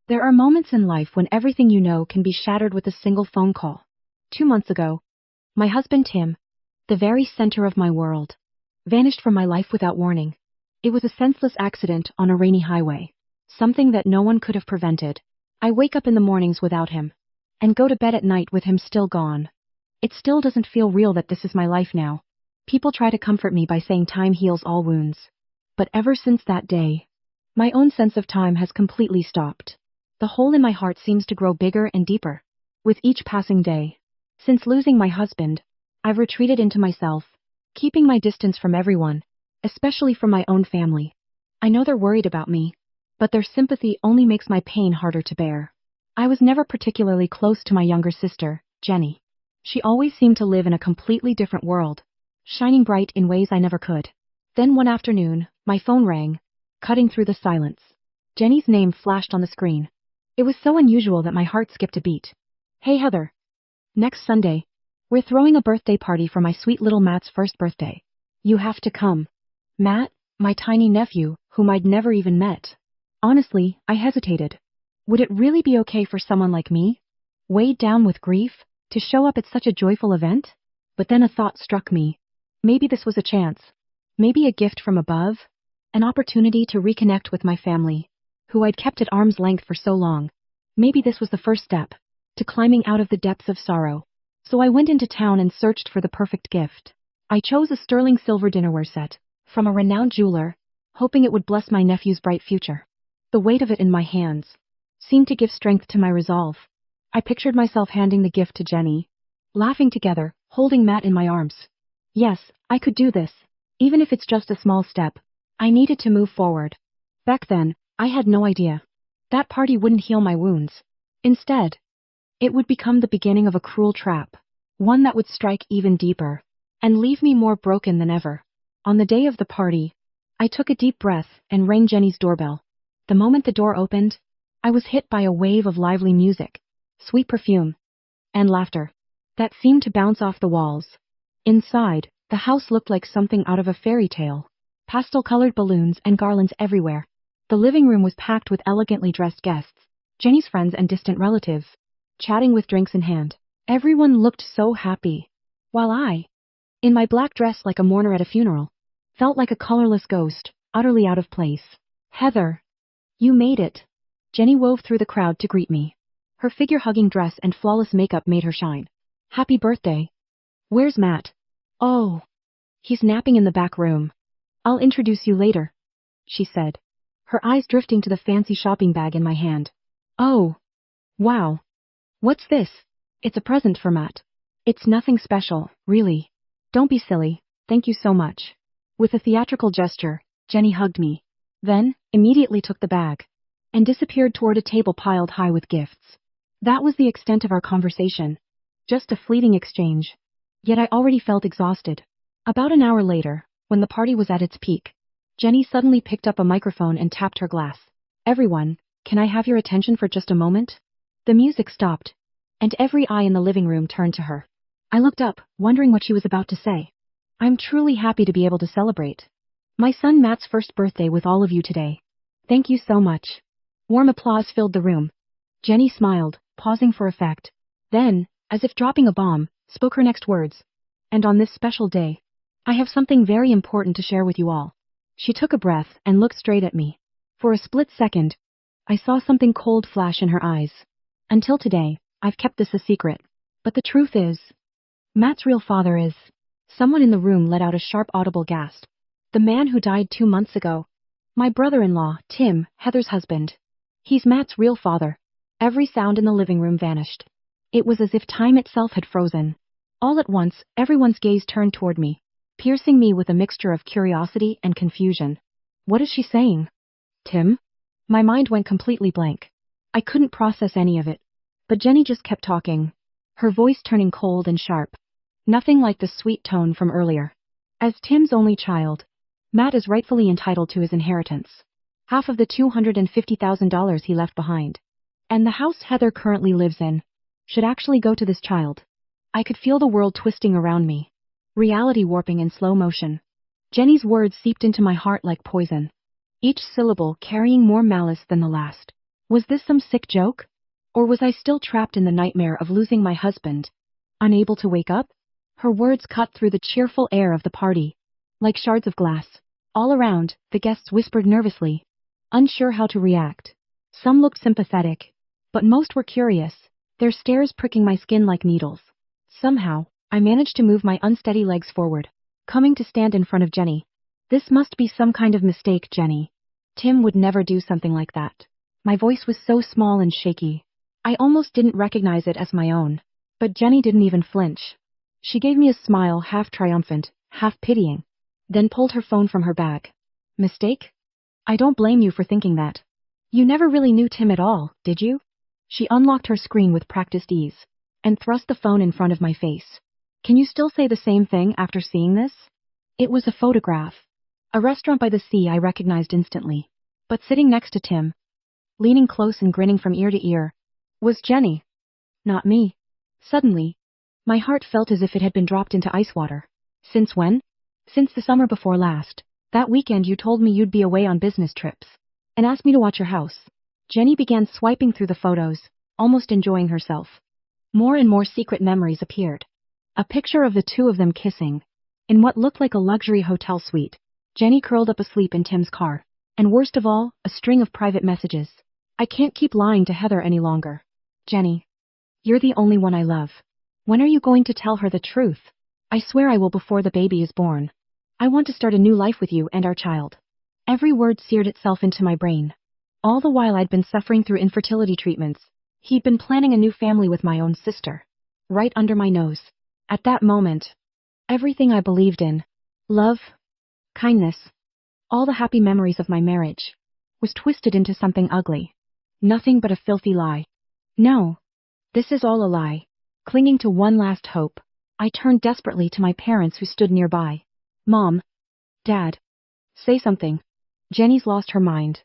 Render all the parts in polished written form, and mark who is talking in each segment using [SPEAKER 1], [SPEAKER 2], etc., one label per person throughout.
[SPEAKER 1] There are moments in life when everything you know can be shattered with a single phone call. 2 months ago, my husband Tim, the very center of my world, vanished from my life without warning. It was a senseless accident on a rainy highway, something that no one could have prevented. I wake up in the mornings without him, and go to bed at night with him still gone. It still doesn't feel real that this is my life now. People try to comfort me by saying time heals all wounds. But ever since that day, my own sense of time has completely stopped. The hole in my heart seems to grow bigger and deeper with each passing day. Since losing my husband, I've retreated into myself, keeping my distance from everyone, especially from my own family. I know they're worried about me, but their sympathy only makes my pain harder to bear. I was never particularly close to my younger sister, Jenny. She always seemed to live in a completely different world, shining bright in ways I never could. Then one afternoon, my phone rang, cutting through the silence. Jenny's name flashed on the screen. It was so unusual that my heart skipped a beat. Hey Heather. Next Sunday, we're throwing a birthday party for my sweet little Matt's first birthday. You have to come. Matt, my tiny nephew, whom I'd never even met. Honestly, I hesitated. Would it really be okay for someone like me, weighed down with grief, to show up at such a joyful event? But then a thought struck me. Maybe this was a chance. Maybe a gift from above. An opportunity to reconnect with my family, who I'd kept at arm's length for so long. Maybe this was the first step to climbing out of the depths of sorrow. So I went into town and searched for the perfect gift. I chose a sterling silver dinnerware set from a renowned jeweler, hoping it would bless my nephew's bright future. The weight of it in my hands seemed to give strength to my resolve. I pictured myself handing the gift to Jenny, laughing together, holding Matt in my arms. Yes, I could do this, even if it's just a small step. I needed to move forward. Back then, I had no idea. That party wouldn't heal my wounds. Instead, it would become the beginning of a cruel trap, one that would strike even deeper, and leave me more broken than ever. On the day of the party, I took a deep breath and rang Jenny's doorbell. The moment the door opened, I was hit by a wave of lively music, sweet perfume, and laughter that seemed to bounce off the walls. Inside, the house looked like something out of a fairy tale. Pastel-colored balloons and garlands everywhere. The living room was packed with elegantly dressed guests, Jenny's friends and distant relatives, chatting with drinks in hand. Everyone looked so happy, while I, in my black dress like a mourner at a funeral, felt like a colorless ghost, utterly out of place. Heather, you made it. Jenny wove through the crowd to greet me. Her figure-hugging dress and flawless makeup made her shine. Happy birthday. Where's Matt? Oh, he's napping in the back room. I'll introduce you later, she said, her eyes drifting to the fancy shopping bag in my hand. Oh, wow. What's this? It's a present for Matt. It's nothing special, really. Don't be silly, thank you so much. With a theatrical gesture, Jenny hugged me, then immediately took the bag and disappeared toward a table piled high with gifts. That was the extent of our conversation. Just a fleeting exchange. Yet I already felt exhausted. About an hour later, when the party was at its peak, Jenny suddenly picked up a microphone and tapped her glass. Everyone, can I have your attention for just a moment? The music stopped, and every eye in the living room turned to her. I looked up, wondering what she was about to say. I'm truly happy to be able to celebrate my son Matt's first birthday with all of you today. Thank you so much. Warm applause filled the room. Jenny smiled, pausing for effect. Then, as if dropping a bomb, spoke her next words. And on this special day, I have something very important to share with you all. She took a breath and looked straight at me. For a split second, I saw something cold flash in her eyes. Until today, I've kept this a secret. But the truth is, Matt's real father is... Someone in the room let out a sharp audible gasp. The man who died 2 months ago. My brother-in-law, Tim, Heather's husband. He's Matt's real father. Every sound in the living room vanished. It was as if time itself had frozen. All at once, everyone's gaze turned toward me, piercing me with a mixture of curiosity and confusion. What is she saying? Tim? My mind went completely blank. I couldn't process any of it. But Jenny just kept talking, her voice turning cold and sharp. Nothing like the sweet tone from earlier. As Tim's only child, Matt is rightfully entitled to his inheritance. Half of the $250,000 he left behind. And the house Heather currently lives in should actually go to this child. I could feel the world twisting around me, reality warping in slow motion. Jenny's words seeped into my heart like poison, each syllable carrying more malice than the last. Was this some sick joke? Or was I still trapped in the nightmare of losing my husband? Unable to wake up? Her words cut through the cheerful air of the party. Like shards of glass. All around, the guests whispered nervously, unsure how to react. Some looked sympathetic, but most were curious, their stares pricking my skin like needles. Somehow, I managed to move my unsteady legs forward, coming to stand in front of Jenny. This must be some kind of mistake, Jenny. Tim would never do something like that. My voice was so small and shaky. I almost didn't recognize it as my own. But Jenny didn't even flinch. She gave me a smile, half triumphant, half pitying, then pulled her phone from her bag. Mistake? I don't blame you for thinking that. You never really knew Tim at all, did you? She unlocked her screen with practiced ease, and thrust the phone in front of my face. Can you still say the same thing after seeing this? It was a photograph. A restaurant by the sea I recognized instantly. But sitting next to Tim, leaning close and grinning from ear to ear, was Jenny. Not me. Suddenly, my heart felt as if it had been dropped into ice water. Since when? Since the summer before last. That weekend you told me you'd be away on business trips, and asked me to watch your house. Jenny began swiping through the photos, almost enjoying herself. More and more secret memories appeared. A picture of the two of them kissing, in what looked like a luxury hotel suite. Jenny curled up asleep in Tim's car. And worst of all, a string of private messages. I can't keep lying to Heather any longer. Jenny, you're the only one I love. When are you going to tell her the truth? I swear I will before the baby is born. I want to start a new life with you and our child. Every word seared itself into my brain. All the while I'd been suffering through infertility treatments, he'd been planning a new family with my own sister. Right under my nose. At that moment, everything I believed in, love, kindness, all the happy memories of my marriage, was twisted into something ugly. Nothing but a filthy lie. No. This is all a lie. Clinging to one last hope, I turned desperately to my parents who stood nearby. Mom. Dad. Say something. Jenny's lost her mind.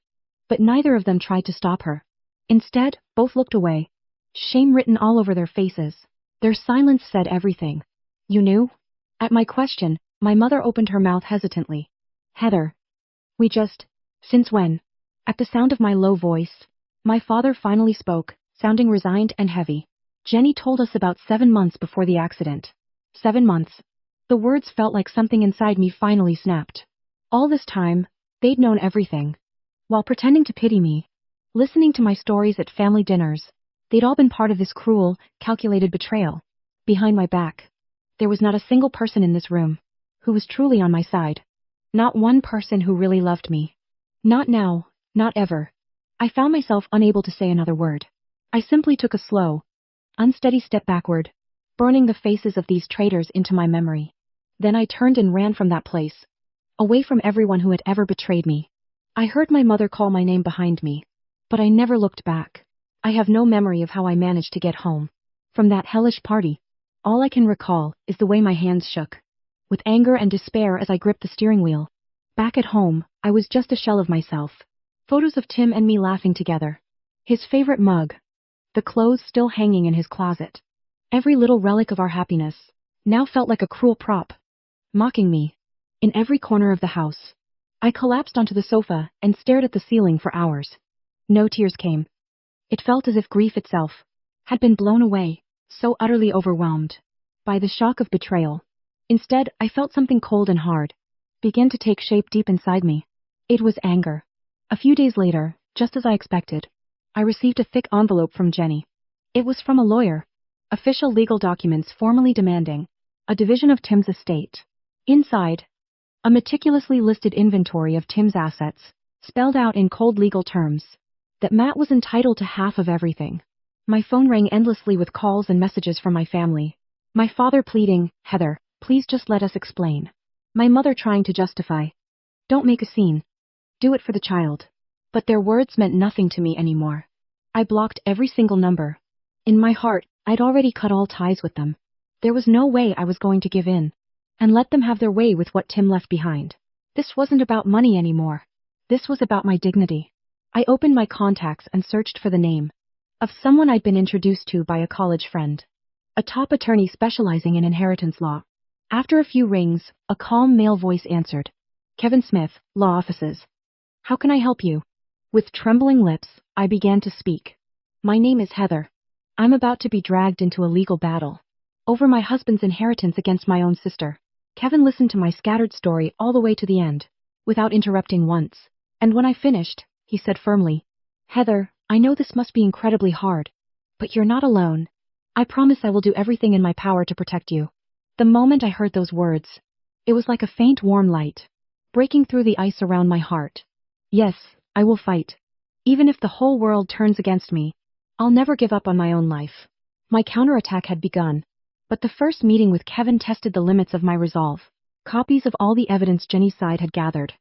[SPEAKER 1] But neither of them tried to stop her. Instead, both looked away. Shame written all over their faces. Their silence said everything. You knew? At my question, my mother opened her mouth hesitantly. Heather. Since when? At the sound of my low voice, my father finally spoke, sounding resigned and heavy. Jenny told us about 7 months before the accident. 7 months. The words felt like something inside me finally snapped. All this time, they'd known everything. While pretending to pity me, listening to my stories at family dinners, they'd all been part of this cruel, calculated betrayal. Behind my back, there was not a single person in this room who was truly on my side. Not one person who really loved me. Not now, not ever. I found myself unable to say another word. I simply took a slow, unsteady step backward, burning the faces of these traitors into my memory. Then I turned and ran from that place, away from everyone who had ever betrayed me. I heard my mother call my name behind me, but I never looked back. I have no memory of how I managed to get home from that hellish party. All I can recall is the way my hands shook, with anger and despair as I gripped the steering wheel. Back at home, I was just a shell of myself. Photos of Tim and me laughing together. His favorite mug. The clothes still hanging in his closet. Every little relic of our happiness now felt like a cruel prop, mocking me. In every corner of the house, I collapsed onto the sofa and stared at the ceiling for hours. No tears came. It felt as if grief itself had been blown away, so utterly overwhelmed by the shock of betrayal. Instead, I felt something cold and hard begin to take shape deep inside me. It was anger. A few days later, just as I expected, I received a thick envelope from Jenny. It was from a lawyer. Official legal documents formally demanding a division of Tim's estate. Inside, a meticulously listed inventory of Tim's assets, spelled out in cold legal terms that Matt was entitled to half of everything. My phone rang endlessly with calls and messages from my family. My father pleading, Heather, please just let us explain. My mother trying to justify. Don't make a scene. Do it for the child. But their words meant nothing to me anymore. I blocked every single number. In my heart, I'd already cut all ties with them. There was no way I was going to give in and let them have their way with what Tim left behind. This wasn't about money anymore. This was about my dignity. I opened my contacts and searched for the name of someone I'd been introduced to by a college friend. A top attorney specializing in inheritance law. After a few rings, a calm male voice answered. Kevin Smith, Law Offices. How can I help you? With trembling lips, I began to speak. My name is Heather. I'm about to be dragged into a legal battle over my husband's inheritance against my own sister. Kevin listened to my scattered story all the way to the end, without interrupting once. And when I finished, he said firmly, Heather, I know this must be incredibly hard, but you're not alone. I promise I will do everything in my power to protect you. The moment I heard those words, it was like a faint warm light, breaking through the ice around my heart. Yes, I will fight. Even if the whole world turns against me, I'll never give up on my own life. My counterattack had begun, but the first meeting with Kevin tested the limits of my resolve. Copies of all the evidence Jenny's side had gathered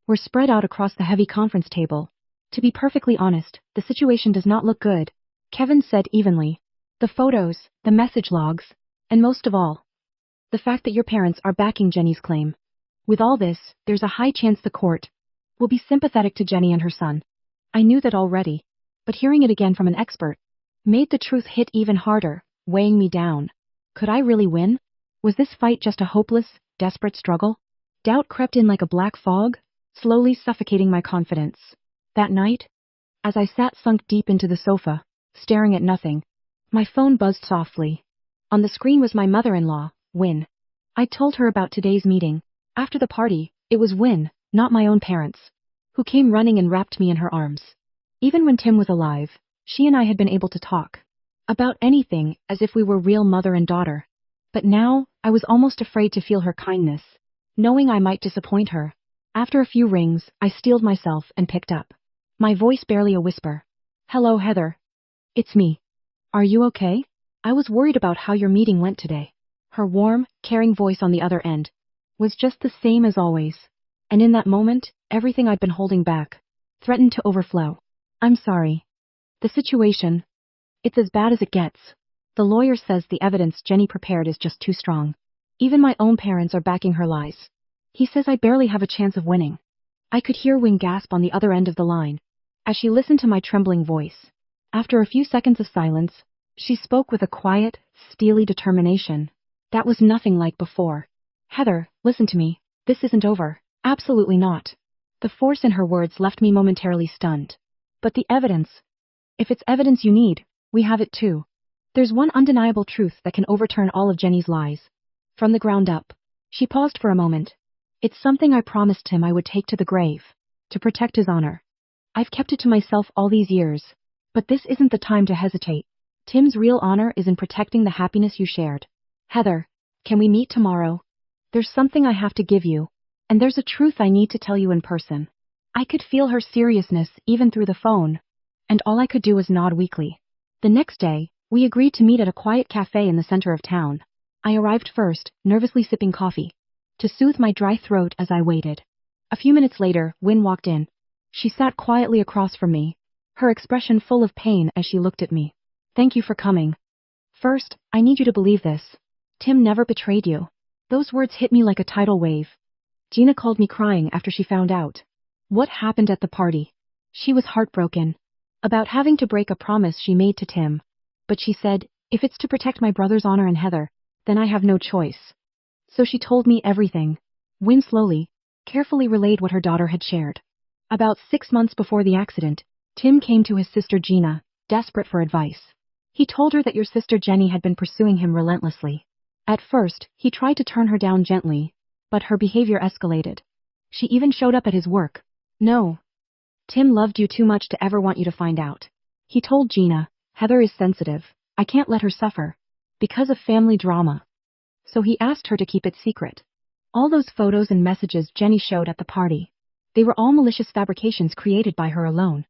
[SPEAKER 1] were spread out across the heavy conference table. To be perfectly honest, the situation does not look good, Kevin said evenly. The photos, the message logs, and most of all, the fact that your parents are backing Jenny's claim. With all this, there's a high chance the court will be sympathetic to Jenny and her son. I knew that already, but hearing it again from an expert made the truth hit even harder, weighing me down. Could I really win? Was this fight just a hopeless, desperate struggle? Doubt crept in like a black fog, slowly suffocating my confidence. That night, as I sat sunk deep into the sofa, staring at nothing, my phone buzzed softly. On the screen was my mother-in-law, Win. I told her about today's meeting. After the party, it was Win, not my own parents, who came running and wrapped me in her arms. Even when Tim was alive, she and I had been able to talk about anything as if we were real mother and daughter. But now, I was almost afraid to feel her kindness, knowing I might disappoint her. After a few rings, I steeled myself and picked up, my voice barely a whisper. Hello, Heather. It's me. Are you okay? I was worried about how your meeting went today. Her warm, caring voice on the other end was just the same as always. And in that moment, everything I'd been holding back threatened to overflow. I'm sorry. The situation, it's as bad as it gets. The lawyer says the evidence Jenny prepared is just too strong. Even my own parents are backing her lies. He says I barely have a chance of winning. I could hear Wing gasp on the other end of the line as she listened to my trembling voice. After a few seconds of silence, she spoke with a quiet, steely determination that was nothing like before. Heather, listen to me. This isn't over. Absolutely not. The force in her words left me momentarily stunned. But the evidence. If it's evidence you need, we have it too. There's one undeniable truth that can overturn all of Jenny's lies. From the ground up. She paused for a moment. It's something I promised him I would take to the grave, to protect his honor. I've kept it to myself all these years, but this isn't the time to hesitate. Tim's real honor is in protecting the happiness you shared. Heather, can we meet tomorrow? There's something I have to give you, and there's a truth I need to tell you in person. I could feel her seriousness even through the phone, and all I could do was nod weakly. The next day, we agreed to meet at a quiet cafe in the center of town. I arrived first, nervously sipping coffee, to soothe my dry throat as I waited. A few minutes later, Win walked in. She sat quietly across from me, her expression full of pain as she looked at me. Thank you for coming. First, I need you to believe this. Tim never betrayed you. Those words hit me like a tidal wave. Gina called me crying after she found out what happened at the party. She was heartbroken about having to break a promise she made to Tim. But she said, if it's to protect my brother's honor and Heather, then I have no choice. So she told me everything. Win slowly, carefully relayed what her daughter had shared. About 6 months before the accident, Tim came to his sister Gina, desperate for advice. He told her that your sister Jenny had been pursuing him relentlessly. At first, he tried to turn her down gently, but her behavior escalated. She even showed up at his work. No. Tim loved you too much to ever want you to find out. He told Gina, Heather is sensitive. I can't let her suffer. Because of family drama. So he asked her to keep it secret. All those photos and messages Jenny showed at the party, they were all malicious fabrications created by her alone.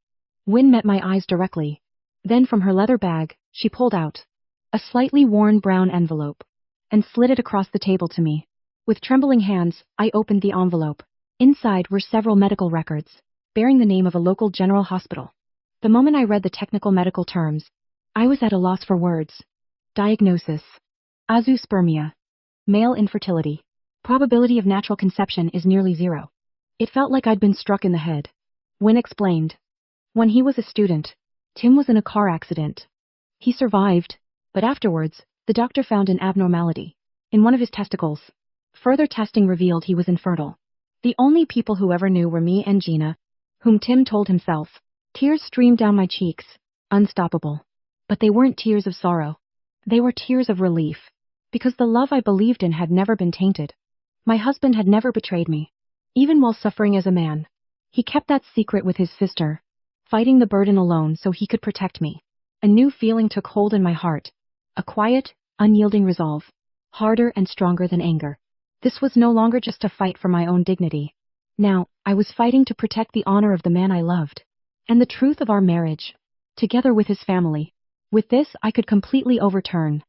[SPEAKER 1] Win met my eyes directly. Then from her leather bag, she pulled out a slightly worn brown envelope and slid it across the table to me. With trembling hands, I opened the envelope. Inside were several medical records, bearing the name of a local general hospital. The moment I read the technical medical terms, I was at a loss for words. Diagnosis: azoospermia. Male infertility. Probability of natural conception is nearly 0. It felt like I'd been struck in the head. Win explained. When he was a student, Tim was in a car accident. He survived, but afterwards, the doctor found an abnormality in one of his testicles. Further testing revealed he was infertile. The only people who ever knew were me and Gina, whom Tim told himself. Tears streamed down my cheeks, unstoppable. But they weren't tears of sorrow. They were tears of relief. Because the love I believed in had never been tainted. My husband had never betrayed me. Even while suffering as a man. He kept that secret with his sister, fighting the burden alone so he could protect me. A new feeling took hold in my heart. A quiet, unyielding resolve. Harder and stronger than anger. This was no longer just a fight for my own dignity. Now, I was fighting to protect the honor of the man I loved. And the truth of our marriage. Together with his family. With this, I could completely overturn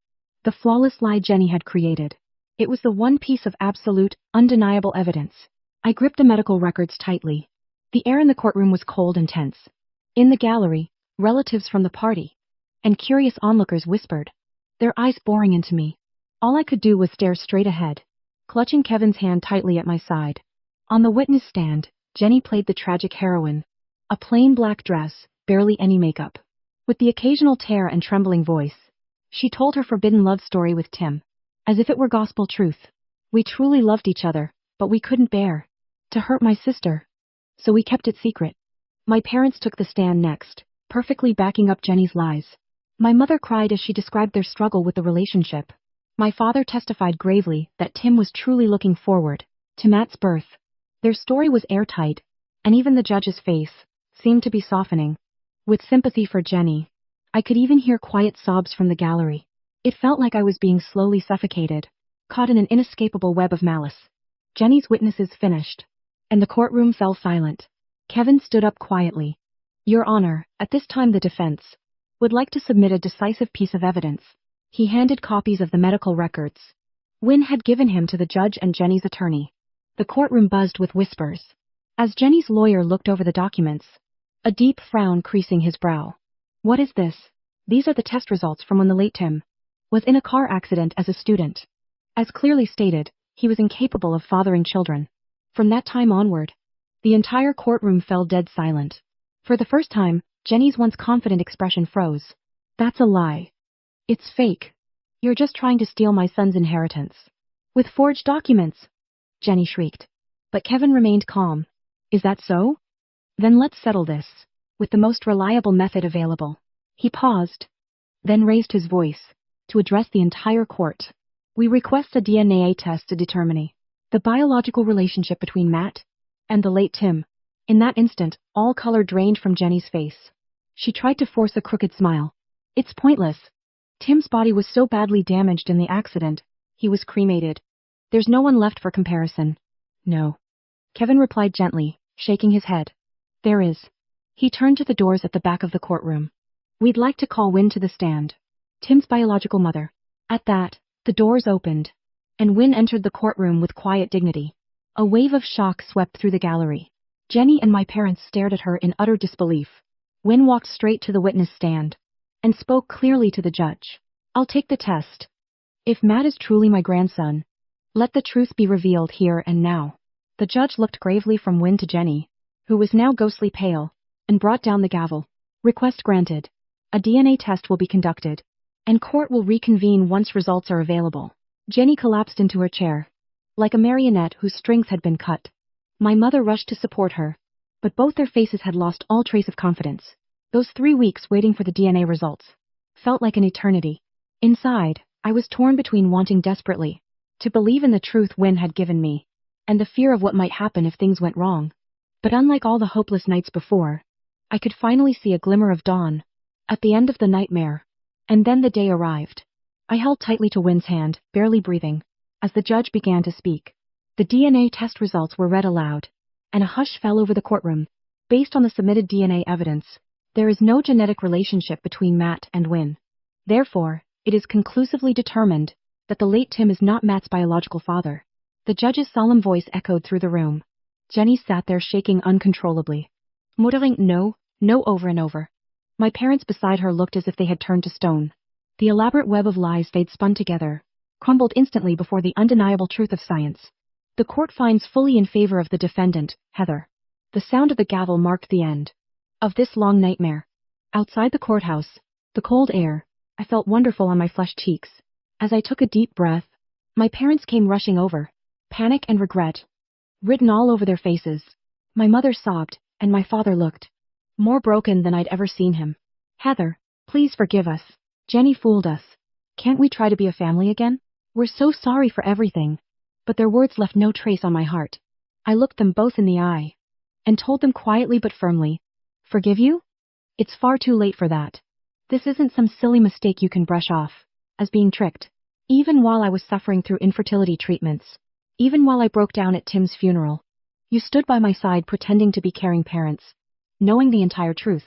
[SPEAKER 1] the flawless lie Jenny had created. It was the one piece of absolute, undeniable evidence. I gripped the medical records tightly. The air in the courtroom was cold and tense. In the gallery, relatives from the party and curious onlookers whispered, their eyes boring into me. All I could do was stare straight ahead, clutching Kevin's hand tightly at my side. On the witness stand, Jenny played the tragic heroine. A plain black dress, barely any makeup. With the occasional tear and trembling voice, she told her forbidden love story with Tim, as if it were gospel truth. We truly loved each other, but we couldn't bear to hurt my sister. So we kept it secret. My parents took the stand next, perfectly backing up Jenny's lies. My mother cried as she described their struggle with the relationship. My father testified gravely that Tim was truly looking forward to Matt's birth. Their story was airtight, and even the judge's face seemed to be softening with sympathy for Jenny. I could even hear quiet sobs from the gallery. It felt like I was being slowly suffocated, caught in an inescapable web of malice. Jenny's witnesses finished, and the courtroom fell silent. Kevin stood up quietly. Your Honor, at this time the defense would like to submit a decisive piece of evidence. He handed copies of the medical records Wynne had given him to the judge and Jenny's attorney. The courtroom buzzed with whispers. As Jenny's lawyer looked over the documents, a deep frown creasing his brow. What is this? These are the test results from when the late Tim was in a car accident as a student. As clearly stated, he was incapable of fathering children. From that time onward, the entire courtroom fell dead silent. For the first time, Jenny's once confident expression froze. That's a lie. It's fake. You're just trying to steal my son's inheritance. With forged documents, Jenny shrieked. But Kevin remained calm. Is that so? Then let's settle this with the most reliable method available. He paused, then raised his voice to address the entire court. We request a DNA test to determine the biological relationship between Matt and the late Tim. In that instant, all color drained from Jenny's face. She tried to force a crooked smile. It's pointless. Tim's body was so badly damaged in the accident, he was cremated. There's no one left for comparison. No. Kevin replied gently, shaking his head. There is. He turned to the doors at the back of the courtroom. We'd like to call Wynne to the stand. Tim's biological mother. At that, the doors opened, and Wynne entered the courtroom with quiet dignity. A wave of shock swept through the gallery. Jenny and my parents stared at her in utter disbelief. Wynne walked straight to the witness stand and spoke clearly to the judge. I'll take the test. If Matt is truly my grandson, let the truth be revealed here and now. The judge looked gravely from Wynne to Jenny, who was now ghostly pale, and brought down the gavel. Request granted. A DNA test will be conducted, and court will reconvene once results are available. Jenny collapsed into her chair, like a marionette whose strings had been cut. My mother rushed to support her, but both their faces had lost all trace of confidence. Those 3 weeks waiting for the DNA results felt like an eternity. Inside, I was torn between wanting desperately to believe in the truth Wynne had given me, and the fear of what might happen if things went wrong. But unlike all the hopeless nights before, I could finally see a glimmer of dawn at the end of the nightmare. And then the day arrived. I held tightly to Wynne's hand, barely breathing, as the judge began to speak. The DNA test results were read aloud, and a hush fell over the courtroom. Based on the submitted DNA evidence, there is no genetic relationship between Matt and Wynne. Therefore, it is conclusively determined that the late Tim is not Matt's biological father. The judge's solemn voice echoed through the room. Jenny sat there shaking uncontrollably, muttering no, no over and over. My parents beside her looked as if they had turned to stone. The elaborate web of lies they'd spun together crumbled instantly before the undeniable truth of science. The court finds fully in favor of the defendant, Heather. The sound of the gavel marked the end of this long nightmare. Outside the courthouse, the cold air, I felt wonderful on my flushed cheeks. As I took a deep breath, my parents came rushing over, panic and regret written all over their faces. My mother sobbed, and my father looked more broken than I'd ever seen him. Heather, please forgive us. Jenny fooled us. Can't we try to be a family again? We're so sorry for everything. But their words left no trace on my heart. I looked them both in the eye and told them quietly but firmly, forgive you? It's far too late for that. This isn't some silly mistake you can brush off as being tricked. Even while I was suffering through infertility treatments, even while I broke down at Tim's funeral, you stood by my side pretending to be caring parents, knowing the entire truth.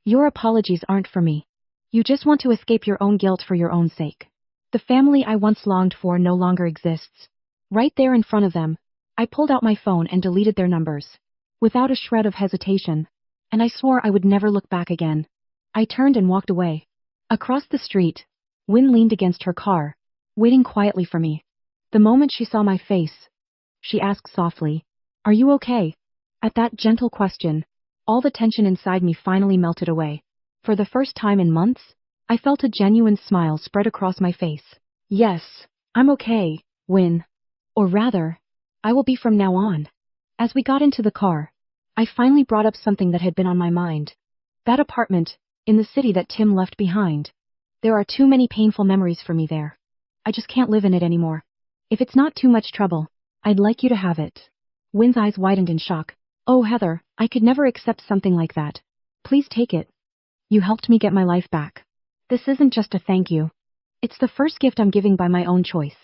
[SPEAKER 1] Your apologies aren't for me. You just want to escape your own guilt for your own sake. The family I once longed for no longer exists. Right there in front of them, I pulled out my phone and deleted their numbers, without a shred of hesitation, and I swore I would never look back again. I turned and walked away. Across the street, Wynne leaned against her car, waiting quietly for me. The moment she saw my face, she asked softly, are you okay? At that gentle question, all the tension inside me finally melted away. For the first time in months, I felt a genuine smile spread across my face. Yes, I'm okay, Wynne. Or rather, I will be from now on. As we got into the car, I finally brought up something that had been on my mind. That apartment, in the city that Tim left behind. There are too many painful memories for me there. I just can't live in it anymore. If it's not too much trouble, I'd like you to have it. Wynne's eyes widened in shock. Oh, Heather, I could never accept something like that. Please take it. You helped me get my life back. This isn't just a thank you. It's the first gift I'm giving by my own choice.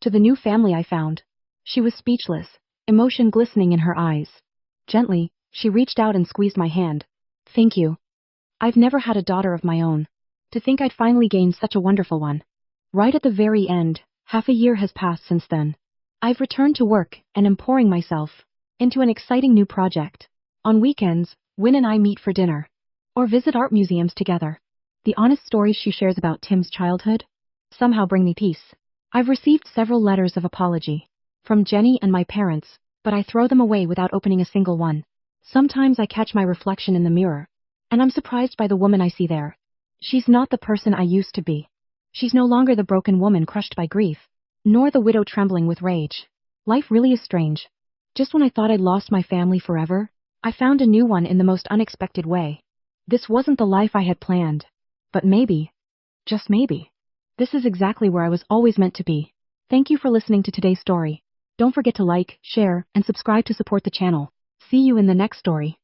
[SPEAKER 1] To the new family I found. She was speechless, emotion glistening in her eyes. Gently, she reached out and squeezed my hand. Thank you. I've never had a daughter of my own. To think I'd finally gained such a wonderful one. Right at the very end, half a year has passed since then. I've returned to work and am pouring myself into an exciting new project. On weekends, Wynne and I meet for dinner or visit art museums together. The honest stories she shares about Tim's childhood somehow bring me peace. I've received several letters of apology from Jenny and my parents, but I throw them away without opening a single one. Sometimes I catch my reflection in the mirror, and I'm surprised by the woman I see there. She's not the person I used to be. She's no longer the broken woman crushed by grief, nor the widow trembling with rage. Life really is strange. Just when I thought I'd lost my family forever, I found a new one in the most unexpected way. This wasn't the life I had planned. But maybe, just maybe, this is exactly where I was always meant to be. Thank you for listening to today's story. Don't forget to like, share, and subscribe to support the channel. See you in the next story.